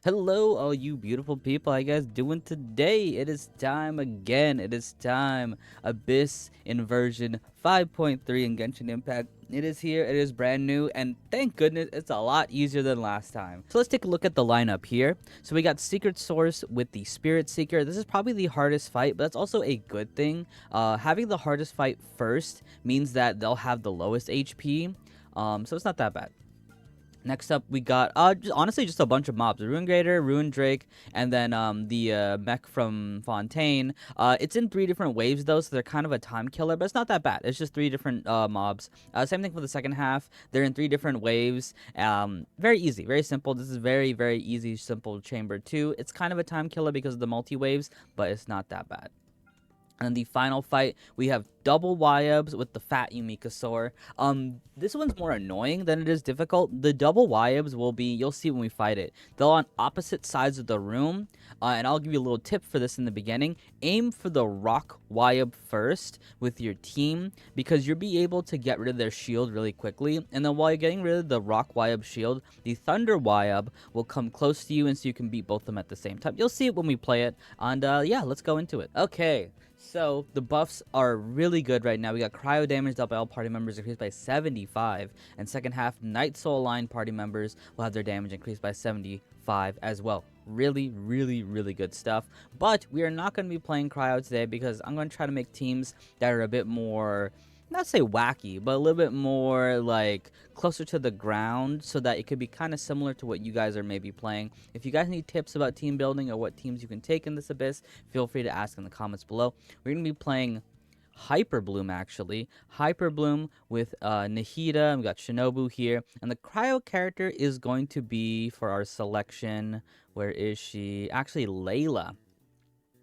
Hello, all you beautiful people. How you guys doing today? It is time again. It is time. Abyss inversion 5.3 in Genshin Impact. It is here. It is brand new. And thank goodness it's a lot easier than last time. So let's take a look at the lineup here. So we got Secret Source with the Spirit Seeker. This is probably the hardest fight, but that's also a good thing. Having the hardest fight first means that they'll have the lowest HP. So it's not that bad. Next up, we got honestly just a bunch of mobs: Ruin Grader, Ruin Drake, and then the mech from Fontaine. It's in 3 different waves though, so they're kind of a time killer, but it's not that bad. It's just 3 different mobs. Same thing for the second half. They're in 3 different waves. Very easy, very simple. This is very easy, simple chamber 2. It's kind of a time killer because of the multi waves, but it's not that bad. And the final fight, we have double Wayobs with the fat Yumikasaur. This one's more annoying than it is difficult. The double Wayobs will be, you'll see when we fight it, they're on opposite sides of the room. And I'll give you a little tip for this in the beginning. Aim for the rock Wayob first with your team, because you'll be able to get rid of their shield really quickly. And then while you're getting rid of the rock Wayob shield, the thunder Wayob will come close to you, and so you can beat both of them at the same time. You'll see it when we play it. And yeah, let's go into it. Okay. So the buffs are really good right now. We got cryo damage up by all party members increased by 75, and second half Night Soul Line party members will have their damage increased by 75 as well. Really good stuff. But we are not going to be playing cryo today because I'm going to try to make teams that are a bit more, not say wacky, but a little bit more like closer to the ground, so that it could be kind of similar to what you guys are maybe playing. If you guys need tips about team building or what teams you can take in this Abyss, feel free to ask in the comments below. We're going to be playing Hyper Bloom, actually. Hyper Bloom with Nahida. We got Shinobu here. And the cryo character is going to be, for our selection, where is she? Actually, Layla.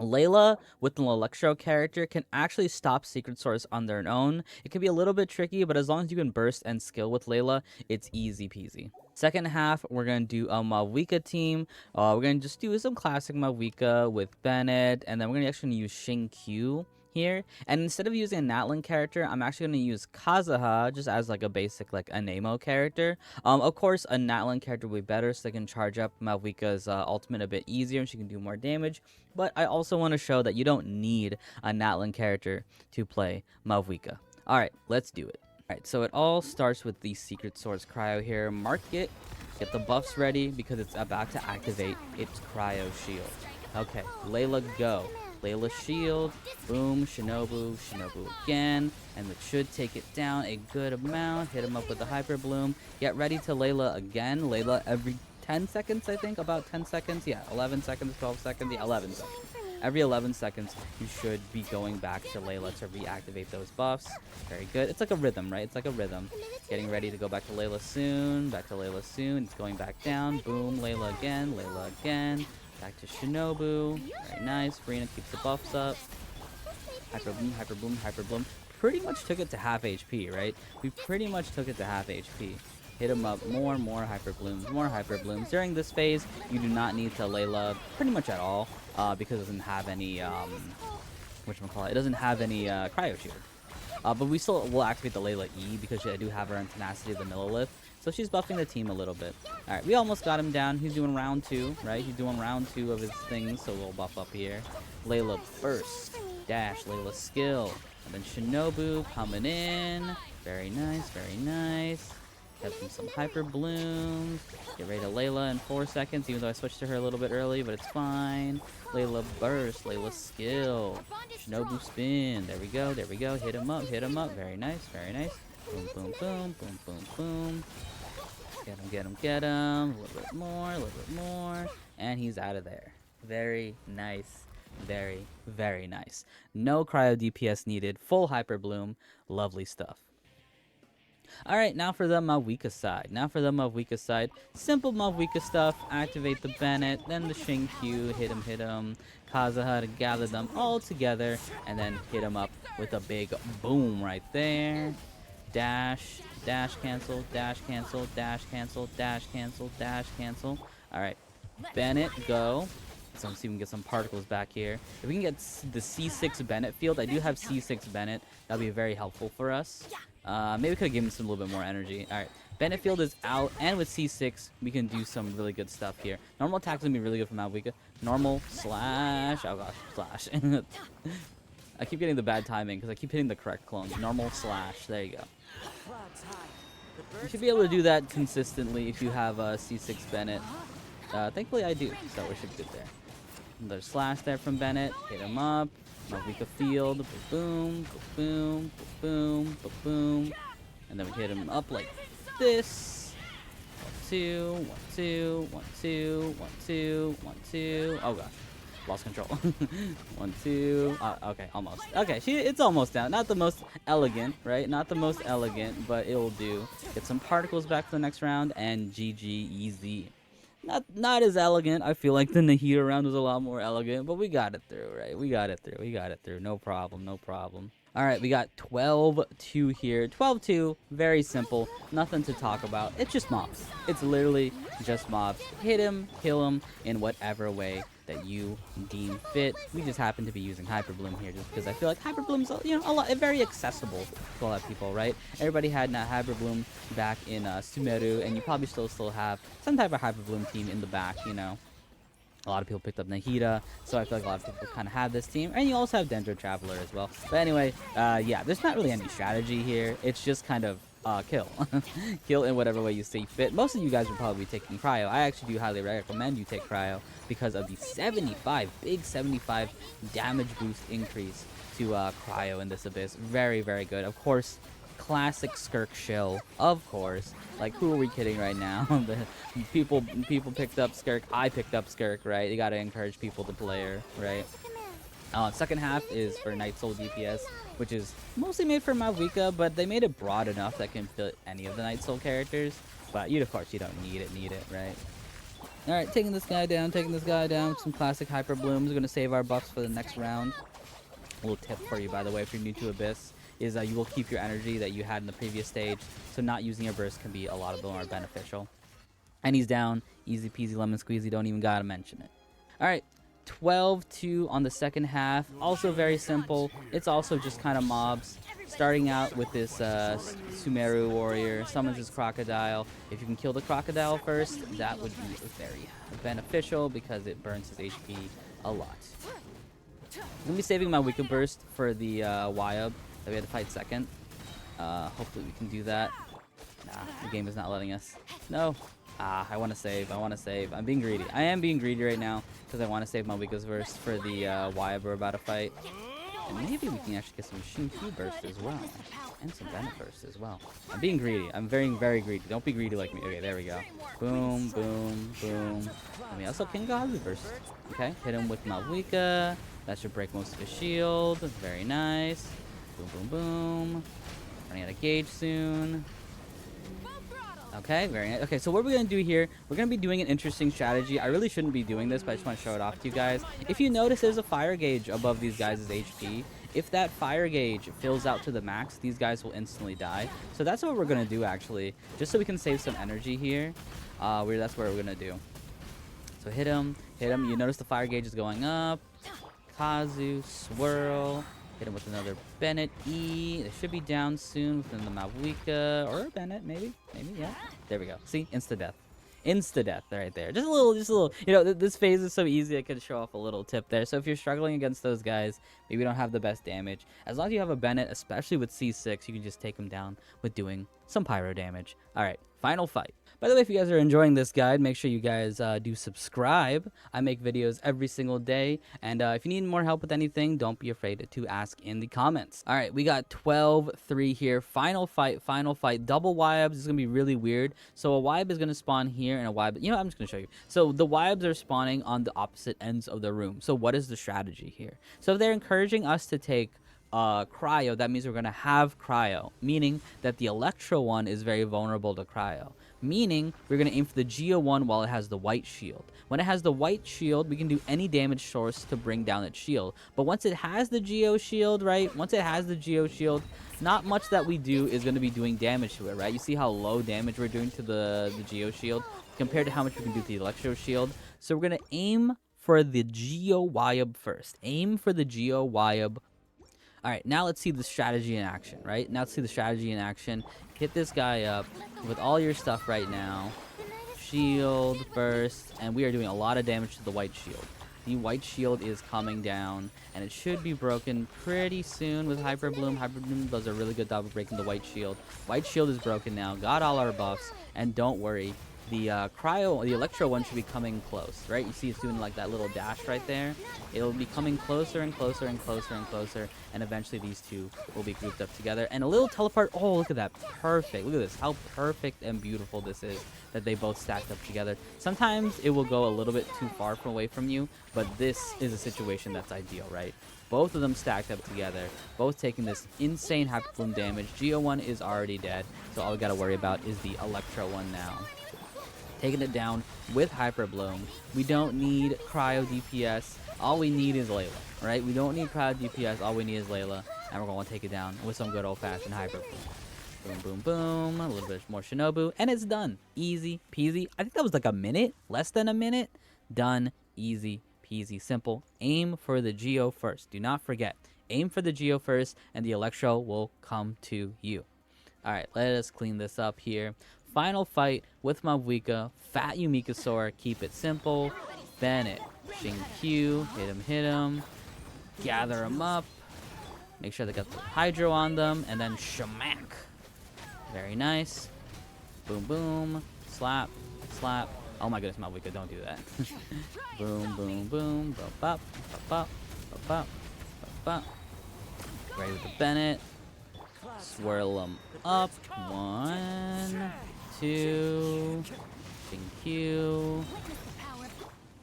Layla with an Electro character can actually stop Secret Source on their own. It can be a little bit tricky, but as long as you can burst and skill with Layla, it's easy peasy. Second half, we're going to do a Mavika team. We're going to just do some classic Mavika with Bennett, and then we're going to actually use Q here. And instead of using a Natlin character, I'm actually going to use Kazuha just as like a basic like Anemo character. Of course, a Natlin character will be better, so they can charge up Malvika's ultimate a bit easier, and she can do more damage. But I also want to show that you don't need a Natlin character to play Malvika. Alright, let's do it. Alright, so it all starts with the Secret Source Cryo here. Mark it, get the buffs ready, because it's about to activate its Cryo Shield. Okay, Layla, go. Layla shield, boom, Shinobu again, and it should take it down a good amount. Hit him up with the Hyper Bloom. Get ready to Layla again. Layla every 10 seconds, I think, about 10 seconds. Yeah, 11 seconds, 12 seconds, yeah, 11 seconds. Every 11 seconds, you should be going back to Layla to reactivate those buffs. Very good. It's like a rhythm, right? It's like a rhythm. Getting ready to go back to Layla soon. Back to Layla soon. It's going back down. Boom, Layla again. Back to Shinobu. Very nice. Farina keeps the buffs up. Hyper Bloom. Pretty much took it to half HP, right? We pretty much took it to half HP. Hit him up. More Hyper Blooms. During this phase, you do not need to Layla pretty much at all, because it doesn't have any, whatchamacallit, it doesn't have any Cryo Shield. But we still will activate the Layla E, because I do have her in Tenacity of the Millilith. So she's buffing the team a little bit. Alright, we almost got him down. He's doing round 2, right? He's doing round 2 of his things, so we'll buff up here. Layla burst. Dash. Layla skill. And then Shinobu coming in. Very nice. Have some Hyper Blooms. Get ready to Layla in 4 seconds, even though I switched to her a little bit early, but it's fine. Layla burst. Layla skill. Shinobu spin. There we go. Hit him up. Very nice. Boom. Get him. A little bit more. And he's out of there. Very nice. Very nice. No cryo DPS needed. Full Hyper Bloom. Lovely stuff. Alright, now for the Malvika side. Simple Malvika stuff. Activate the Bennett, then the Q. Hit him. Kazuha to gather them all together, and then hit him up with a big boom right there. Dash cancel. Alright, Bennett, go. So let's see if we can get some particles back here. If we can get the C6 Bennett field, I do have C6 Bennett. That'll be very helpful for us. Maybe we could have given him some little bit more energy. Alright, Bennett Field is out, and with C6, we can do some really good stuff here. Normal attack is going to be really good for Malvika. Normal slash. Oh gosh, slash. I keep getting the bad timing because I keep hitting the correct clone. Normal slash. There you go. You should be able to do that consistently if you have C6 Bennett. Thankfully, I do, so we should be good there. Another slash there from Bennett. Hit him up. Malvika Field. Boom, boom, boom, boom, boom. And then we hit him up like this. 1, 2, 1, 2, 1, 2, 1, 2, 1, 2. Oh gosh. Lost control. 1, 2. Okay, almost. Okay, it's almost down. Not the most elegant, right? Not the most elegant, but it will do. Get some particles back for the next round, and GG easy. Not as elegant. I feel like the Nahida round was a lot more elegant, but we got it through, right? We got it through. No problem, no problem. All right, we got 12-2 here. 12-2, very simple. Nothing to talk about. It's just mobs. It's literally just mobs. Hit him, kill him in whatever way that you deem fit. We just happen to be using Hyper Bloom here just because I feel like Hyper Bloom's, you know, very accessible to a lot of people, right? Everybody had Hyper Bloom back in Sumeru, and you probably still have some type of Hyper Bloom team in the back, you know. A lot of people picked up Nahida, so I feel like a lot of people kind of have this team. And you also have Dendro Traveler as well. But anyway, yeah, there's not really any strategy here. It's just kind of kill. Kill in whatever way you see fit. Most of you guys would probably be taking Cryo. I actually do highly recommend you take Cryo because of the 75, big 75 damage boost increase to Cryo in this Abyss. Very, very good. Of course, classic Skirk shill, of course. Like, who are we kidding right now? The people picked up Skirk. I picked up Skirk, right? You gotta encourage people to play her, right? Second half is for Night Soul DPS, which is mostly made for Malvika, but they made it broad enough that can fit any of the Night Soul characters. But of course, you don't need it, right? All right, taking this guy down. Some classic Hyper Blooms. We're gonna save our buffs for the next round. A little tip for you, by the way, if you're new to Abyss, is you will keep your energy that you had in the previous stage, so not using your burst can be a lot more beneficial. And he's down. Easy peasy lemon squeezy. Don't even gotta mention it. All right. 12-2 on the second half. Also very simple. It's also just kind of mobs. Starting out with this Sumeru warrior. Summons his crocodile. If you can kill the crocodile first, that would be very beneficial because it burns his HP a lot. I'm going to be saving my Wicca Burst for the Wayob that we had to fight second. Hopefully we can do that. Nah, the game is not letting us. No. I want to save. I'm being greedy. I am being greedy right now because I want to save my Wicca's Burst for the Wayob we're about to fight. And maybe we can actually get some Shin Q Burst as well. And some Bennett Burst as well. I'm being greedy. I'm very, very greedy. Don't be greedy like me. Okay, there we go. Boom, boom, boom. And we also can go Hazu Burst. Okay, hit him with Malvika. That should break most of his shield. Very nice. Boom, boom, boom. Running out of gauge soon. Okay, very nice. Okay, so what we're going to do here, we're going to be doing an interesting strategy. I really shouldn't be doing this, but I just want to show it off to you guys. If you notice, there's a fire gauge above these guys' HP. If that fire gauge fills out to the max, these guys will instantly die. So that's what we're going to do, actually, just so we can save some energy here. That's what we're going to do. So hit him. You notice the fire gauge is going up. Kazu, swirl. Hit him with another Bennett E. They should be down soon within the Malvika or Bennett, maybe, yeah. There we go. See, insta death right there. Just a little. You know, this phase is so easy. I could show off a little tip there. So if you're struggling against those guys, maybe you don't have the best damage. As long as you have a Bennett, especially with C6, you can just take them down with doing some pyro damage. All right, final fight. By the way, if you guys are enjoying this guide, make sure you guys do subscribe. I make videos every single day. And if you need more help with anything, don't be afraid to ask in the comments. All right, we got 12-3 here. Final fight. Double Wyobs is going to be really weird. So a Wyob is going to spawn here and a Wyob. You know, I'm just going to show you. So the Wyobs are spawning on the opposite ends of the room. So what is the strategy here? So if they're encouraging us to take Cryo, that means we're going to have Cryo, meaning that the Electro one is very vulnerable to Cryo. Meaning we're going to aim for the Geo one while it has the white shield. When it has the white shield, we can do any damage source to bring down its shield. But once it has the Geo shield, right? Not much that we do is going to be doing damage to it, right? You see how low damage we're doing to the Geo shield compared to how much we can do to the Electro shield. So we're going to aim for the Geo Wayob first. All right, now let's see the strategy in action, right? Now let's see the strategy in action. Hit this guy up with all your stuff right now. Shield first, and we are doing a lot of damage to the white shield. The white shield is coming down, and it should be broken pretty soon with Hyper Bloom. Hyper Bloom does a really good job of breaking the white shield. White shield is broken now, got all our buffs, and don't worry, the the electro one should be coming close, right? You see it's doing like that little dash right there. It'll be coming closer and closer and closer and closer, and eventually these two will be grouped up together. And a little teleport. Oh, look at that. Perfect. Look at this. How perfect and beautiful this is that they both stacked up together. Sometimes it will go a little bit too far from away from you, but this is a situation that's ideal, right? Both of them stacked up together, both taking this insane Hyper Bloom damage. Geo 1 is already dead, so all we got to worry about is the Electro one now. Taking it down with Hyper Bloom. We don't need Cryo DPS. All we need is Layla, right? We don't need Cryo DPS. All we need is Layla, and we're going to take it down with some good old-fashioned Hyper Bloom. Boom, boom, boom. A little bit more Shinobu, and it's done. Easy peasy. I think that was like a minute, less than a minute. Done. Easy peasy, simple. Aim for the Geo first. Do not forget. Aim for the Geo first, and the Electro will come to you. All right, let us clean this up here. Final fight with Mavuika. Fat Yumikasaur. Keep it simple. Bennett. Shinkyu. Hit him. Gather him up. Make sure they got the Hydro on them. And then Shamak. Very nice. Boom, boom. Slap. Slap. Oh my goodness, Mavuika, don't do that. Boom, boom, boom. Bop, bop, bop, bop, bop, bop. Ready with the Bennett. Swirl them up. 1, 2. Shinkyu.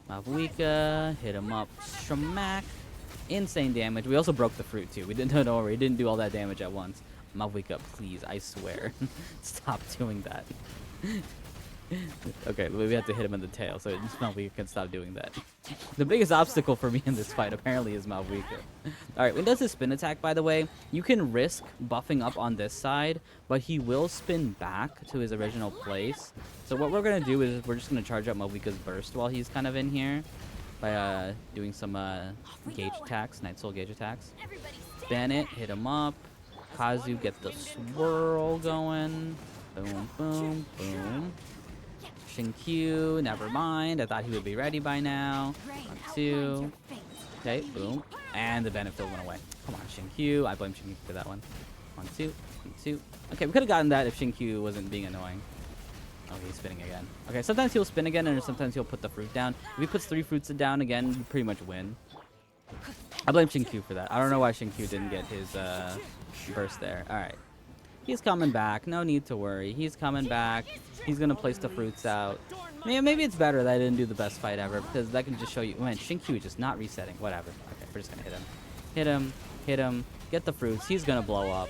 Mavuika. Hit him up. Shamak. Insane damage. We also broke the fruit too. We didn't we didn't do all that damage at once. Mavuika, please, I swear. Stop doing that. Okay, we have to hit him in the tail, so Mavuika can stop doing that. The biggest obstacle for me in this fight, apparently, is Mavuika. Alright, when he does his spin attack, by the way, you can risk buffing up on this side, but he will spin back to his original place. So what we're going to do is we're just going to charge up Mavuika's burst while he's kind of in here by doing some gauge attacks, Night Soul gauge attacks. Bennett, hit him up. Kazu, get the swirl going. Boom, boom, boom. Shinkyu, never mind. I thought he would be ready by now. 1, 2. Okay, boom. And the Bennett field went away. Come on, Shinkyu. I blame Shinkyu for that one. 1, 2, 1, 2. Okay, we could have gotten that if Shinkyu wasn't being annoying. Oh, he's spinning again. Okay, sometimes he'll spin again, and sometimes he'll put the fruit down. If he puts 3 fruits down again, you pretty much win. I blame Shinkyu for that. I don't know why Shinkyu didn't get his burst there. Alright. He's coming back. No need to worry. He's coming back. He's going to place the fruits out. Maybe it's better that I didn't do the best fight ever, because that can just show you... Man, Shinkyu is just not resetting. Whatever. Okay, we're just going to hit him. Hit him. Hit him. Get the fruits. He's going to blow up.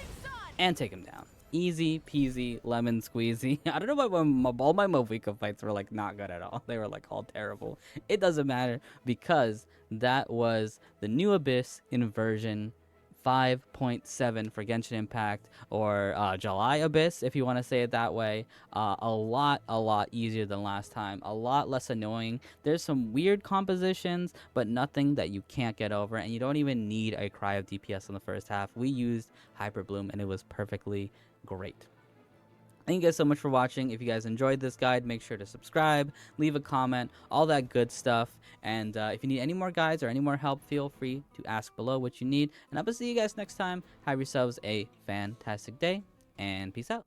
And take him down. Easy peasy, lemon squeezy. I don't know why all my Mavuika fights were like not good at all. They were like all terrible. It doesn't matter because that was the new Abyss in version 5.7 for Genshin Impact, or July Abyss if you want to say it that way. A lot easier than last time, a lot less annoying. There's some weird compositions, but nothing that you can't get over, and you don't even need a cry of DPS in the first half. We used Hyper Bloom and it was perfectly great. Thank you guys so much for watching. If you guys enjoyed this guide, make sure to subscribe, leave a comment, all that good stuff. And if you need any more guides or any more help, feel free to ask below what you need. And I will see you guys next time. Have yourselves a fantastic day, and peace out.